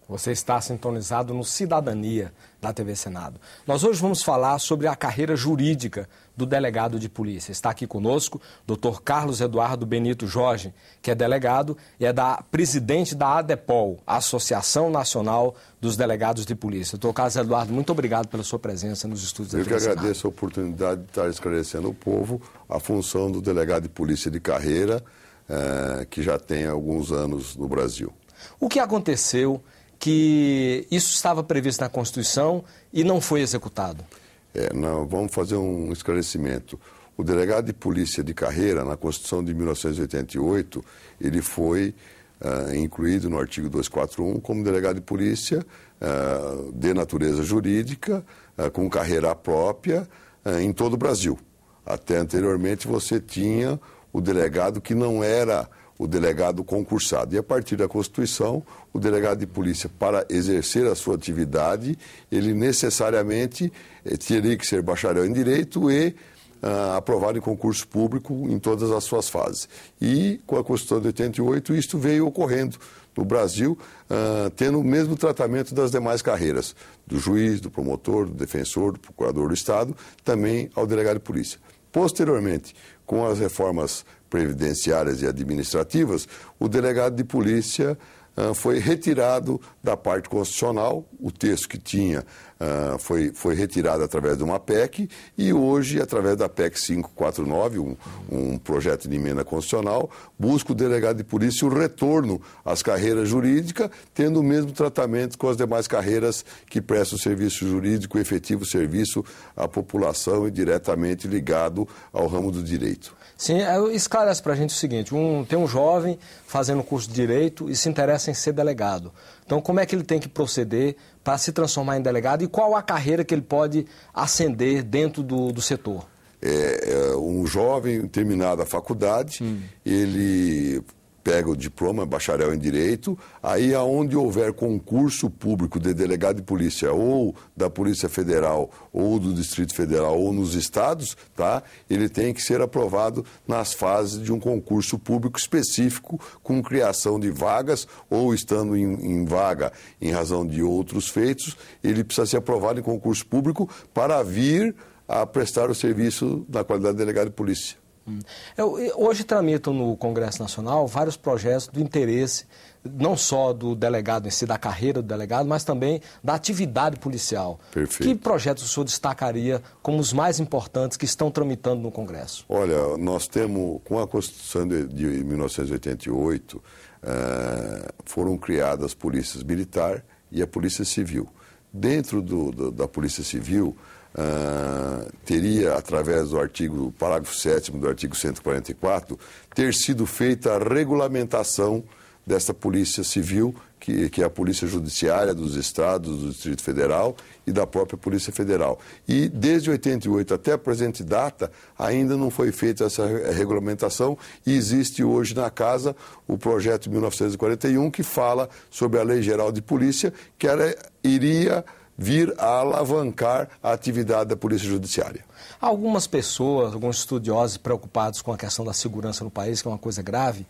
Você está sintonizado no Cidadania da TV Senado. Nós hoje vamos falar sobre a carreira jurídica do delegado de polícia. Está aqui conosco o Dr. Carlos Eduardo Benito Jorge, que é delegado e é presidente da ADEPOL, Associação Nacional dos Delegados de Polícia. Dr. Carlos Eduardo, muito obrigado pela sua presença nos estúdios da TV Senado. Eu que agradeço a oportunidade de estar esclarecendo ao povo a função do delegado de polícia de carreira, que já tem alguns anos no Brasil. O que aconteceu que isso estava previsto na Constituição e não foi executado? Vamos fazer um esclarecimento. O delegado de polícia de carreira, na Constituição de 1988, ele foi incluído no artigo 241 como delegado de polícia de natureza jurídica, com carreira própria, em todo o Brasil. Até anteriormente você tinha o delegado que não era o delegado concursado. E a partir da Constituição, o delegado de polícia, para exercer a sua atividade, ele necessariamente teria que ser bacharel em Direito e aprovado em concurso público em todas as suas fases. E com a Constituição de 88, isto veio ocorrendo no Brasil, tendo o mesmo tratamento das demais carreiras, do juiz, do promotor, do defensor, do procurador do Estado, também ao delegado de polícia. Posteriormente, com as reformas previdenciárias e administrativas, o delegado de polícia foi retirado da parte constitucional, o texto que tinha foi retirado através de uma PEC e hoje, através da PEC 549, um projeto de emenda constitucional, busca o delegado de polícia o retorno às carreiras jurídicas, tendo o mesmo tratamento com as demais carreiras que prestam serviço jurídico, efetivo serviço à população e diretamente ligado ao ramo do direito. Sim, esclarece para a gente o seguinte, tem um jovem fazendo curso de Direito e se interessa em ser delegado. Então, como é que ele tem que proceder para se transformar em delegado e qual a carreira que ele pode ascender dentro do setor? Um jovem, terminada a faculdade, ele pega o diploma, bacharel em Direito, aí aonde houver concurso público de delegado de polícia ou da Polícia Federal ou do Distrito Federal ou nos estados, tá? Ele tem que ser aprovado nas fases de um concurso público específico com criação de vagas ou estando em vaga em razão de outros feitos, ele precisa ser aprovado em concurso público para vir a prestar o serviço na qualidade de delegado de polícia. Hoje tramitam no Congresso Nacional vários projetos do interesse, não só do delegado em si, da carreira do delegado, mas também da atividade policial. Perfeito. Que projetos o senhor destacaria como os mais importantes que estão tramitando no Congresso? Olha, nós temos, com a Constituição de 1988, foram criadas as polícias militar e a polícia civil. Dentro da polícia civil, teria, através do parágrafo 7º do artigo 144, ter sido feita a regulamentação desta polícia civil, que é a polícia judiciária dos estados, do Distrito Federal e da própria Polícia Federal. E desde 88 até a presente data, ainda não foi feita essa regulamentação e existe hoje na Casa o projeto 1941, que fala sobre a Lei Geral de Polícia, que iria vir a alavancar a atividade da Polícia Judiciária. Algumas pessoas, alguns estudiosos preocupados com a questão da segurança no país, que é uma coisa grave,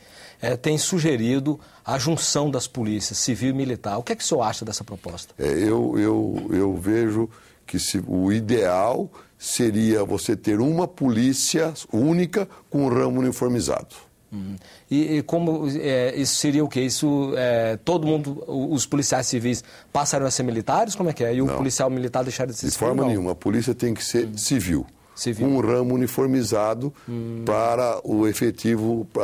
têm sugerido a junção das polícias civil e militar. O que é que o senhor acha dessa proposta? Eu vejo que o ideal seria você ter uma polícia única com um ramo uniformizado. E como isso seria o quê? Todo mundo, os policiais civis passariam a ser militares? Como é que é? E o policial militar deixaria de ser civil? De forma nenhuma. A polícia tem que ser civil. Com um ramo uniformizado para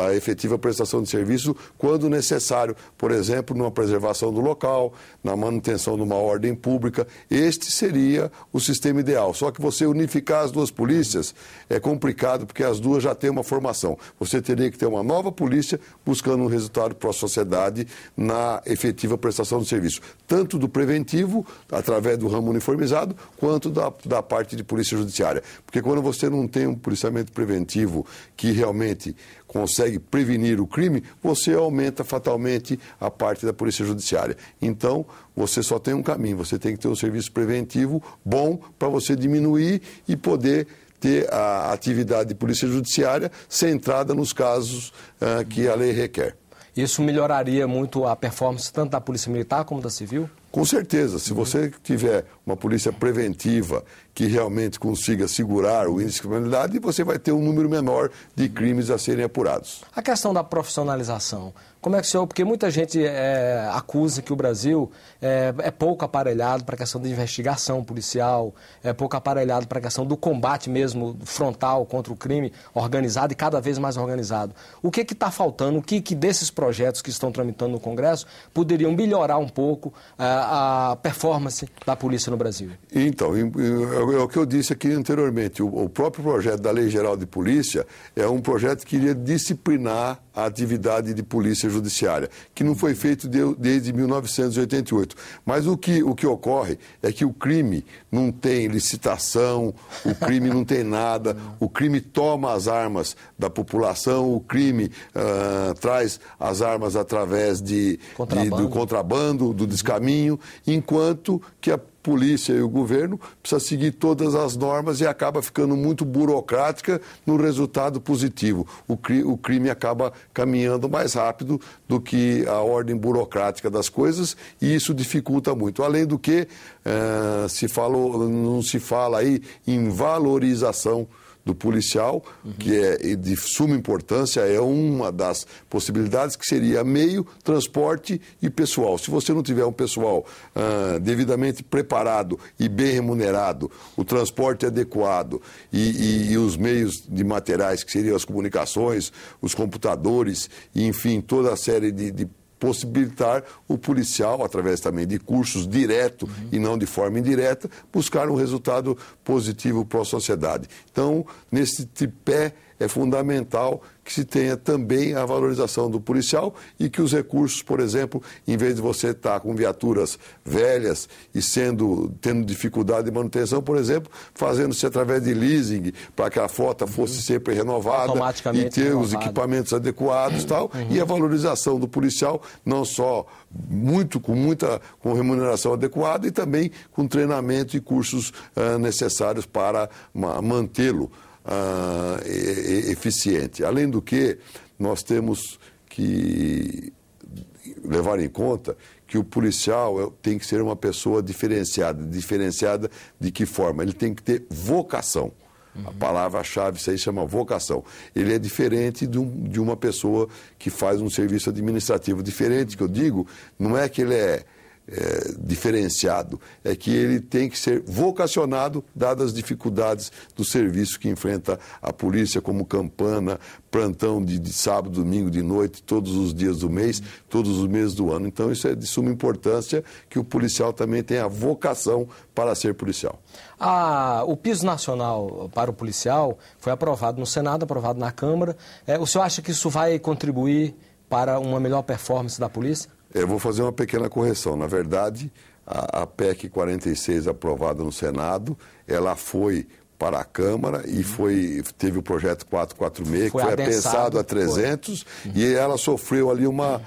a efetiva prestação de serviço quando necessário, por exemplo, numa preservação do local, na manutenção de uma ordem pública. Este seria o sistema ideal. Só que você unificar as duas polícias é complicado porque as duas já têm uma formação. Você teria que ter uma nova polícia buscando um resultado para a sociedade na efetiva prestação de serviço, tanto do preventivo, através do ramo uniformizado, quanto da parte de polícia judiciária. Porque quando você não tem um policiamento preventivo que realmente consegue prevenir o crime, você aumenta fatalmente a parte da polícia judiciária. Então, você só tem um caminho, você tem que ter um serviço preventivo bom para você diminuir e poder ter a atividade de polícia judiciária centrada nos casos que a lei requer. Isso melhoraria muito a performance tanto da Polícia Militar como da Civil? Com certeza, se você tiver uma polícia preventiva que realmente consiga segurar o índice de criminalidade, você vai ter um número menor de crimes a serem apurados. A questão da profissionalização, como é que o senhor, porque muita gente acusa que o Brasil é pouco aparelhado para a questão de investigação policial, é pouco aparelhado para a questão do combate mesmo frontal contra o crime organizado e cada vez mais organizado. O que está faltando, o que desses projetos que estão tramitando no Congresso poderiam melhorar um pouco a performance da polícia no Brasil? Então, é o que eu disse aqui anteriormente, o próprio projeto da Lei Geral de Polícia é um projeto que iria disciplinar a atividade de polícia judiciária, que não foi feito desde 1988. Mas o que ocorre é que o crime não tem licitação, o crime não tem nada, o crime toma as armas da população, o crime traz as armas através do contrabando, do descaminho, enquanto que a polícia e o governo precisam seguir todas as normas e acaba ficando muito burocrática no resultado positivo. O crime acaba caminhando mais rápido do que a ordem burocrática das coisas e isso dificulta muito. Além do que, não se fala aí em valorização do policial, que é de suma importância, é uma das possibilidades que seria meio, transporte e pessoal. Se você não tiver um pessoal devidamente preparado e bem remunerado, o transporte adequado e os meios de materiais, que seriam as comunicações, os computadores, e, enfim, toda a série de possibilitar o policial, através também de cursos direto e não de forma indireta, buscar um resultado positivo para a sociedade. Então, nesse tripé, é fundamental que se tenha também a valorização do policial e que os recursos, por exemplo, em vez de você estar com viaturas velhas e tendo dificuldade de manutenção, por exemplo, fazendo-se através de leasing para que a frota fosse sempre renovada e ter os equipamentos adequados e tal, e a valorização do policial, não só com remuneração adequada e também com treinamento e cursos necessários para mantê-lo eficiente. Além do que, nós temos que levar em conta que o policial tem que ser uma pessoa diferenciada. Diferenciada de que forma? Ele tem que ter vocação. A palavra-chave, isso aí chama vocação. Ele é diferente de uma pessoa que faz um serviço administrativo. Diferente, que eu digo, não é que ele é diferenciado, é que ele tem que ser vocacionado, dadas as dificuldades do serviço que enfrenta a polícia, como campana, plantão de sábado, domingo, de noite, todos os dias do mês, todos os meses do ano. Então, isso é de suma importância que o policial também tenha vocação para ser policial. O piso nacional para o policial foi aprovado no Senado, aprovado na Câmara. O senhor acha que isso vai contribuir para uma melhor performance da polícia? Eu vou fazer uma pequena correção. Na verdade, a PEC 46 aprovada no Senado, ela foi para a Câmara e teve o projeto 446, que foi apensado a 300, e ela sofreu ali uma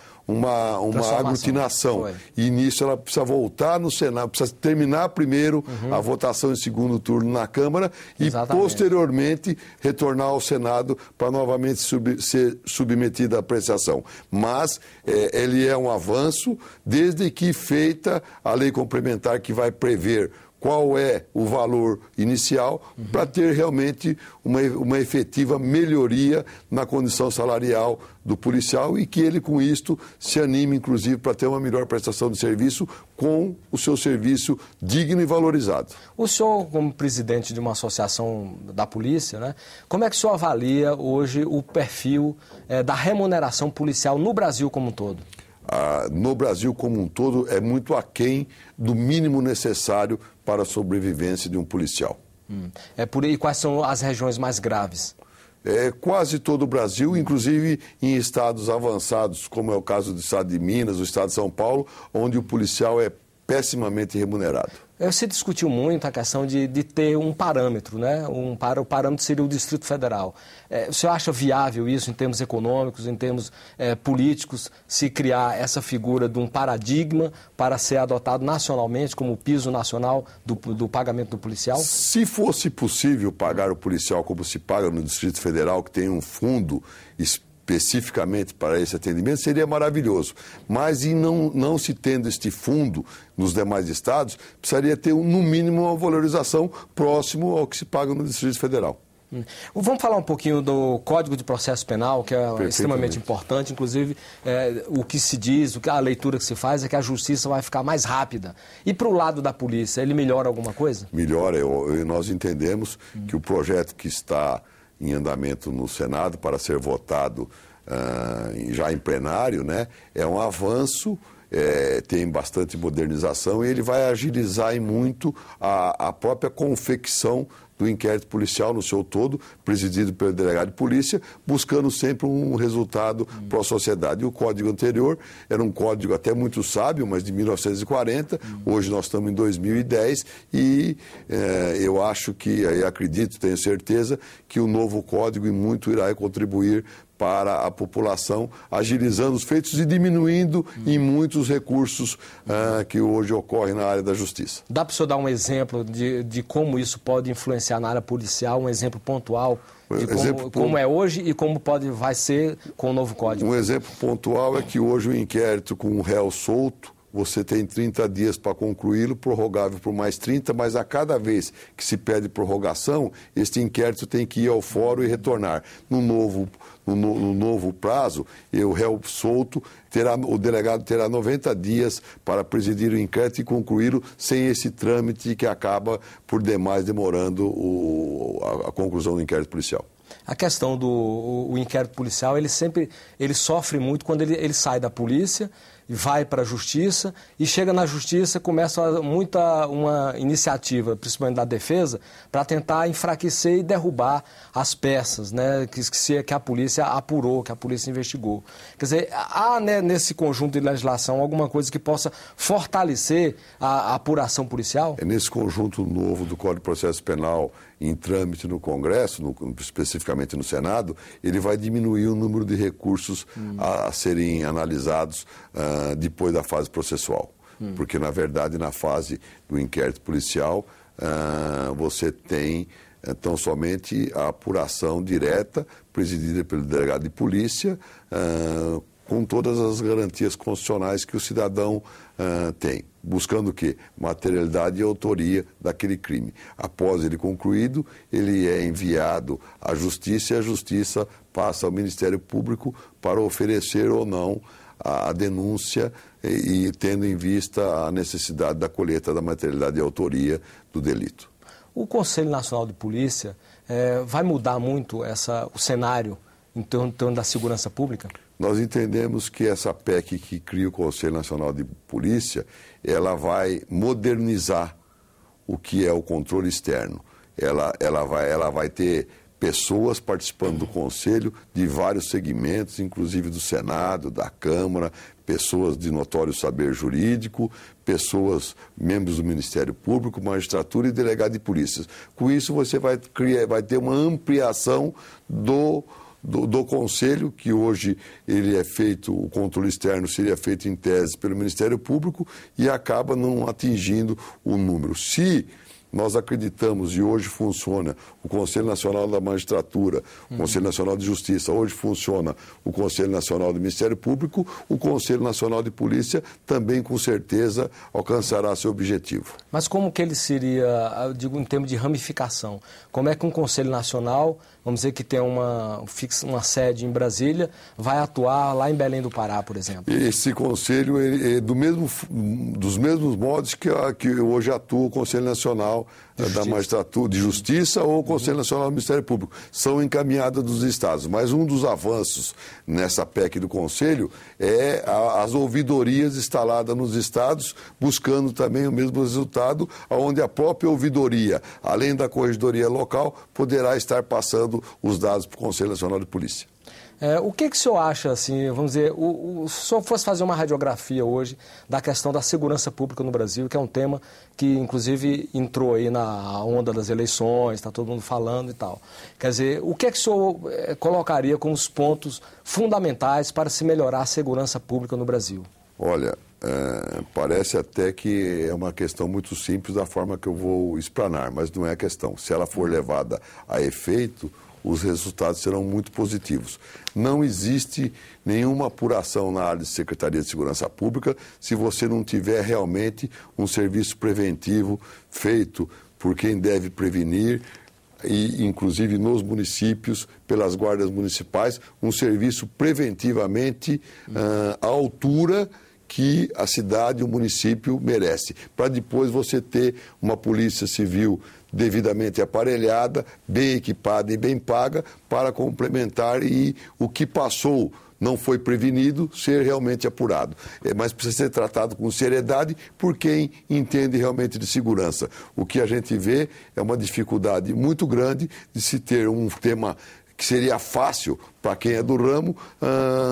aglutinação. E nisso ela precisa voltar no Senado, precisa terminar primeiro a votação em segundo turno na Câmara e posteriormente retornar ao Senado para novamente ser submetida à apreciação. Mas ele é um avanço desde que feita a lei complementar que vai prever qual é o valor inicial para ter realmente uma efetiva melhoria na condição salarial do policial e que ele, com isto, se anime, inclusive, para ter uma melhor prestação de serviço com o seu serviço digno e valorizado. O senhor, como presidente de uma associação da polícia, né, como é que o senhor avalia hoje o perfil da remuneração policial no Brasil como um todo? No Brasil como um todo é muito aquém do mínimo necessário para a sobrevivência de um policial. E quais são as regiões mais graves? Quase todo o Brasil, inclusive em estados avançados, como é o caso do estado de Minas, o estado de São Paulo, onde o policial é pessimamente remunerado. Se discutiu muito a questão de ter um parâmetro, né? O parâmetro seria o Distrito Federal. O senhor acha viável isso em termos econômicos, em termos políticos, se criar essa figura de um paradigma para ser adotado nacionalmente como o piso nacional do pagamento do policial? Se fosse possível pagar o policial como se paga no Distrito Federal, que tem um fundo especificamente para esse atendimento, seria maravilhoso. Mas, não se tendo este fundo nos demais estados, precisaria ter, no mínimo, uma valorização próximo ao que se paga no Distrito Federal. Vamos falar um pouquinho do Código de Processo Penal, que é extremamente importante. Inclusive, o que se diz, a leitura que se faz é que a justiça vai ficar mais rápida. E para o lado da polícia, ele melhora alguma coisa? Melhora. Nós entendemos que o projeto que está em andamento no Senado para ser votado já em plenário, né, é um avanço, tem bastante modernização e ele vai agilizar muito a própria confecção do inquérito policial no seu todo, presidido pelo delegado de polícia, buscando sempre um resultado para a sociedade. E o código anterior era um código até muito sábio, mas de 1940, hoje nós estamos em 2010 e eu acho que, acredito, tenho certeza, que o novo código em muito irá contribuir para a população, agilizando os feitos e diminuindo em muitos recursos que hoje ocorrem na área da justiça. Dá para o senhor dar um exemplo de como isso pode influenciar na área policial, um exemplo pontual de como é hoje e como vai ser com o novo código? Um exemplo pontual é que hoje o inquérito com o réu solto, você tem 30 dias para concluí-lo, prorrogável por mais 30, mas a cada vez que se pede prorrogação, este inquérito tem que ir ao fórum e retornar. No novo prazo, o réu solto, o delegado terá 90 dias para presidir o inquérito e concluí-lo sem esse trâmite que acaba, por demais, demorando a conclusão do inquérito policial. A questão do inquérito policial, ele sofre muito quando ele sai da polícia, vai para a justiça e chega na justiça, começa uma iniciativa, principalmente da defesa, para tentar enfraquecer e derrubar as peças, né, que a polícia apurou, que a polícia investigou. Quer dizer, há, né, nesse conjunto de legislação alguma coisa que possa fortalecer a apuração policial? É nesse conjunto novo do Código de Processo Penal em trâmite no Congresso, especificamente no Senado, ele vai diminuir o número de recursos a serem analisados depois da fase processual. Porque, na verdade, na fase do inquérito policial, você tem tão somente a apuração direta, presidida pelo delegado de polícia, com todas as garantias constitucionais que o cidadão tem. Buscando o quê? Materialidade e autoria daquele crime. Após ele concluído, ele é enviado à Justiça e a Justiça passa ao Ministério Público para oferecer ou não a denúncia e tendo em vista a necessidade da colheita da materialidade e autoria do delito. O Conselho Nacional de Polícia vai mudar muito o cenário em torno da segurança pública? Nós entendemos que essa PEC que cria o Conselho Nacional de Polícia, ela vai modernizar o que é o controle externo. Ela vai ter pessoas participando do Conselho de vários segmentos, inclusive do Senado, da Câmara, pessoas de notório saber jurídico, membros do Ministério Público, magistratura e delegado de polícia. Com isso, você vai ter uma ampliação do Conselho, que hoje ele é feito, o controle externo seria feito em tese pelo Ministério Público e acaba não atingindo o número. Se nós acreditamos, e hoje funciona o Conselho Nacional da Magistratura, o Conselho Nacional de Justiça, hoje funciona o Conselho Nacional do Ministério Público, o Conselho Nacional de Polícia também, com certeza, alcançará seu objetivo. Mas como que ele seria, digo, em termos de ramificação? Como é que um Conselho Nacional, vamos dizer que tem uma sede em Brasília, vai atuar lá em Belém do Pará, por exemplo? Esse Conselho é dos mesmos modos que hoje atua o Conselho Nacional da Magistratura de Justiça ou o Conselho Nacional do Ministério Público. São encaminhadas dos estados. Mas um dos avanços nessa PEC do Conselho é as ouvidorias instaladas nos estados, buscando também o mesmo resultado, onde a própria ouvidoria, além da corregedoria local, poderá estar passando os dados para o Conselho Nacional de Polícia. O que o senhor acha, assim, vamos dizer, se o senhor fosse fazer uma radiografia hoje da questão da segurança pública no Brasil, que é um tema que, inclusive, entrou aí na onda das eleições, está todo mundo falando e tal. Quer dizer, o que o senhor colocaria como os pontos fundamentais para se melhorar a segurança pública no Brasil? Olha, parece até que é uma questão muito simples da forma que eu vou explanar, mas não é a questão. Se ela for levada a efeito, os resultados serão muito positivos. Não existe nenhuma apuração na área de Secretaria de Segurança Pública se você não tiver realmente um serviço preventivo feito por quem deve prevenir, e inclusive nos municípios, pelas guardas municipais, um serviço preventivamente à altura que a cidade e o município merece, para depois você ter uma polícia civil devidamente aparelhada, bem equipada e bem paga para complementar e o que passou não foi prevenido ser realmente apurado. Mas precisa ser tratado com seriedade por quem entende realmente de segurança. O que a gente vê é uma dificuldade muito grande de se ter um tema que seria fácil para quem é do ramo,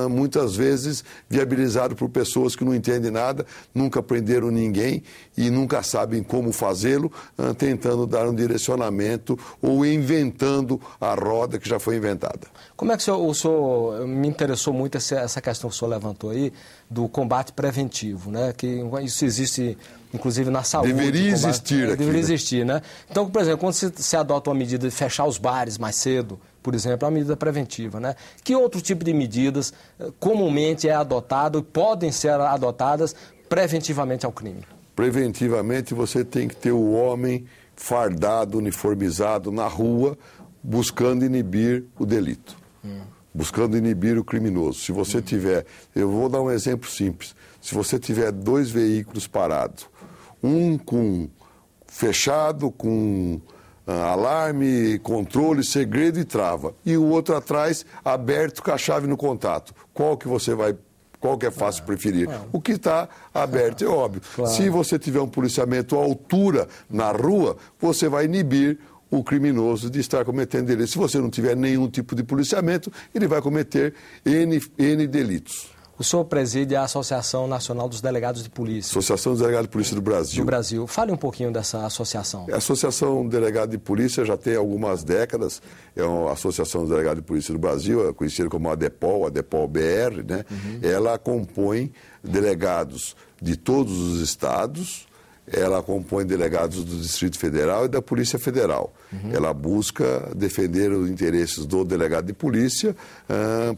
muitas vezes viabilizado por pessoas que não entendem nada, nunca prenderam ninguém e nunca sabem como fazê-lo, tentando dar um direcionamento ou inventando a roda que já foi inventada. Como é que o senhor me interessou muito essa questão que o senhor levantou aí, do combate preventivo, né? Que isso existe, inclusive, na saúde. Deveria existir aqui. Deveria existir, né? Então, por exemplo, quando se adota uma medida de fechar os bares mais cedo, por exemplo, é uma medida preventiva, né? Que outro tipo de medidas comumente é adotado e podem ser adotadas preventivamente ao crime? Preventivamente, você tem que ter o homem fardado, uniformizado na rua, buscando inibir o delito, buscando inibir o criminoso. Se você tiver, eu vou dar um exemplo simples, se você tiver 2 veículos parados, um com fechado, com alarme, controle, segredo e trava, e o outro atrás aberto com a chave no contato, qual que é fácil preferir? O que está aberto, é óbvio. Claro. Se você tiver um policiamento à altura na rua, você vai inibir o criminoso de estar cometendo delitos. Se você não tiver nenhum tipo de policiamento, ele vai cometer N delitos. O senhor preside a Associação Nacional dos Delegados de Polícia. Associação dos Delegados de Polícia do Brasil. Do Brasil. Fale um pouquinho dessa associação. A Associação Delegado de Polícia já tem algumas décadas. É uma Associação dos Delegados de Polícia do Brasil, é conhecida como ADEPOL-BR, né? Ela compõe delegados de todos os estados, ela compõe delegados do Distrito Federal e da Polícia Federal. Ela busca defender os interesses do delegado de polícia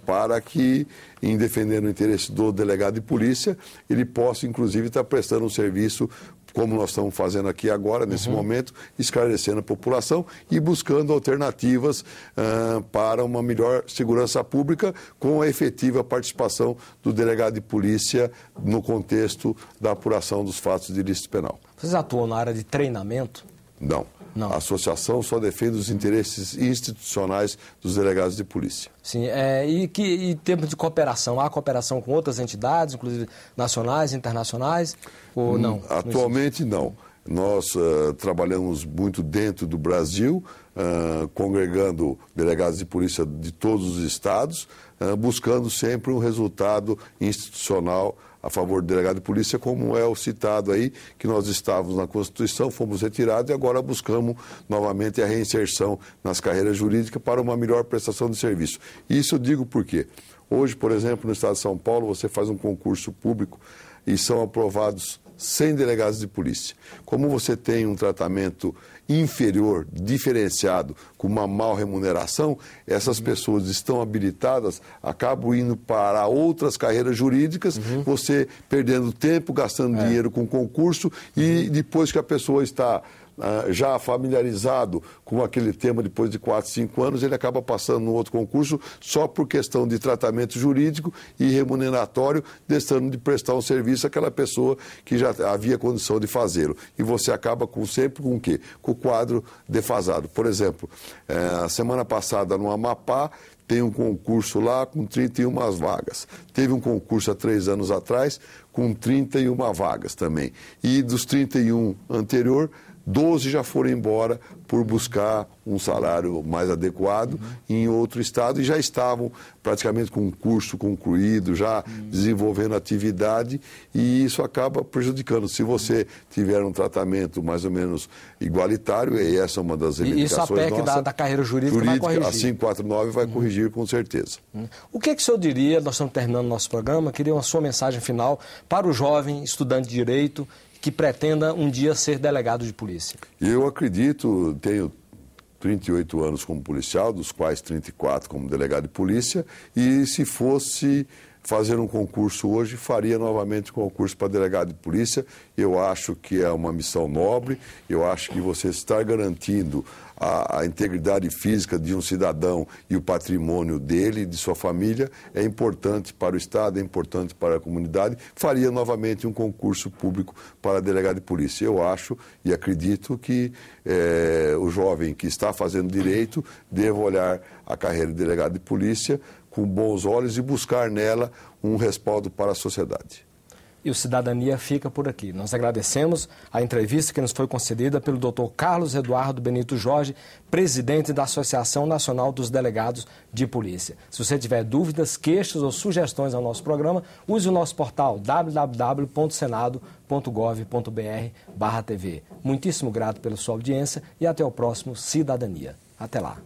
para que, em defendendo o interesse do delegado de polícia, ele possa, inclusive, estar prestando um serviço, como nós estamos fazendo aqui agora, nesse momento, esclarecendo a população e buscando alternativas para uma melhor segurança pública com a efetiva participação do delegado de polícia no contexto da apuração dos fatos de ilícito penal. Vocês atuam na área de treinamento? Não. A associação só defende os interesses institucionais dos delegados de polícia. Sim, e em termos de cooperação, há cooperação com outras entidades, inclusive nacionais, internacionais, ou não? Atualmente não. Nós trabalhamos muito dentro do Brasil, congregando delegados de polícia de todos os estados, buscando sempre um resultado institucional a favor do delegado de polícia, como é o citado aí, que nós estávamos na Constituição, fomos retirados e agora buscamos novamente a reinserção nas carreiras jurídicas para uma melhor prestação de serviço. Isso eu digo por quê? Hoje, por exemplo, no estado de São Paulo, você faz um concurso público e são aprovados 100 delegados de polícia. Como você tem um tratamento inferior, diferenciado, com uma mal remuneração, essas pessoas estão habilitadas, acabam indo para outras carreiras jurídicas, você perdendo tempo, gastando dinheiro com concurso e depois que a pessoa está já familiarizado com aquele tema depois de 4, 5 anos, ele acaba passando no outro concurso só por questão de tratamento jurídico e remuneratório, deixando de prestar um serviço àquela pessoa que já havia condição de fazê-lo. E você acaba sempre com o quê? Com o quadro defasado. Por exemplo, a semana passada no Amapá, tem um concurso lá com 31 vagas. Teve um concurso há 3 anos atrás com 31 vagas também. E dos 31 anterior, 12 já foram embora por buscar um salário mais adequado em outro estado e já estavam praticamente com um curso concluído, já desenvolvendo atividade, e isso acaba prejudicando. Se você tiver um tratamento mais ou menos igualitário, e essa é uma das reivindicações nossas. Isso a PEC da carreira jurídica vai corrigir. A 549 vai corrigir com certeza. O que o senhor diria, nós estamos terminando nosso programa, queria uma sua mensagem final para o jovem estudante de Direito que pretenda um dia ser delegado de polícia? Eu acredito, tenho 38 anos como policial, dos quais 34 como delegado de polícia, e se fosse fazer um concurso hoje, faria novamente um concurso para delegado de polícia. Eu acho que é uma missão nobre, eu acho que você estar garantindo a integridade física de um cidadão e o patrimônio dele e de sua família é importante para o Estado, é importante para a comunidade. Faria novamente um concurso público para delegado de polícia. Eu acho e acredito que o jovem que está fazendo direito deva olhar a carreira de delegado de polícia com bons olhos e buscar nela um respaldo para a sociedade. E o Cidadania fica por aqui. Nós agradecemos a entrevista que nos foi concedida pelo Dr. Carlos Eduardo Benito Jorge, presidente da Associação Nacional dos Delegados de Polícia. Se você tiver dúvidas, queixas ou sugestões ao nosso programa, use o nosso portal www.senado.gov.br/TV. Muitíssimo grato pela sua audiência e até o próximo Cidadania. Até lá.